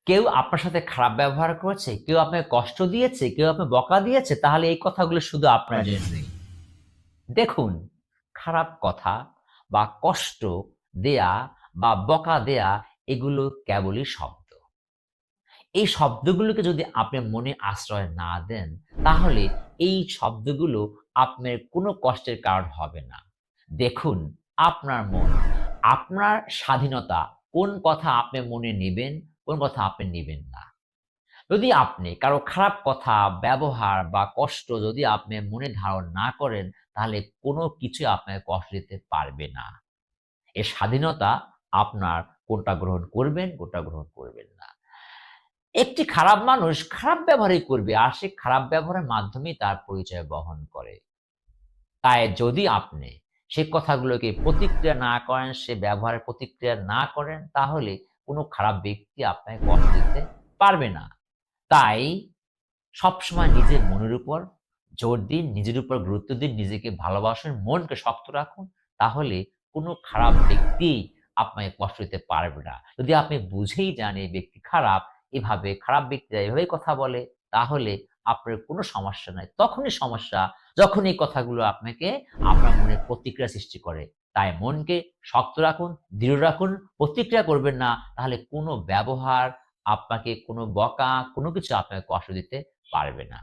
কেউ আপনার সাথে খারাপ ব্যবহার করেছে, কেউ আপনাকে কষ্ট দিয়েছে, কেউ আপনাকে বকা দিয়েছে, তাহলে এই কথাগুলো শুধু আপনার জন্যই। দেখুন, খারাপ কথা বা কষ্ট দেয়া বা বকা দেয়া এগুলো কেবলই শব্দ। এই শব্দগুলোকে যদি আপনি মনে আশ্রয় না দেন, তাহলে এই শব্দগুলো আপনার কোনো কষ্টের কারণ হবে না। দেখুন, আপনার মন, আপনার স্বাধীনতা কোন কথা আপনি মনে নিবেন, কোন কথা আপনি নিবেন না। যদি আপনি কারো খারাপ কথা, ব্যবহার বা কষ্ট যদি আপনি মনে ধারণ না করেন, তাহলে কোনো কিছুই আপনাকে কষ্ট দিতে পারবে না। এর স্বাধীনতা আপনার কোনটা গ্রহণ করবেন, কোনটা গ্রহণ করবেন না। একটি খারাপ মানুষ খারাপ ব্যবহারই করবে, আর সে খারাপ ব্যবহারের মাধ্যমেই তার পরিচয় বহন করে। তাই যদি আপনি সে কথাগুলোকে প্রতিক্রিয়া না করেন, সে ব্যবহারের প্রতিক্রিয়া না করেন, তাহলে কোনো খারাপ ব্যক্তি আপনাকে কষ্ট দিতে পারবে না। তাই সবসময় নিজের মনের উপর জোর দিন, নিজের উপর গুরুত্ব দিন, নিজেকে ভালোবাসুন, মনকে শক্ত রাখুন। তাহলে কোনো খারাপ ব্যক্তি আপনাকে কষ্ট দিতে পারবে না। যদি আপনি বুঝেই যান এই ব্যক্তি খারাপ, এভাবে খারাপ ব্যক্তিরা এভাবেই কথা বলে, তাহলে আপনার কোনো সমস্যা নাই। তখনই সমস্যা যখন এই কথাগুলো আপনাকে আপনার মনে প্রতিক্রিয়া সৃষ্টি করে। তাই মনকে শক্ত রাখুন, দৃঢ় রাখুন, প্রতিক্রিয়া করবেন না। তাহলে কোনো ব্যবহার আপনাকে কোনো বকা, কোনো কিছু আপনাকে কষ্ট দিতে পারবে না।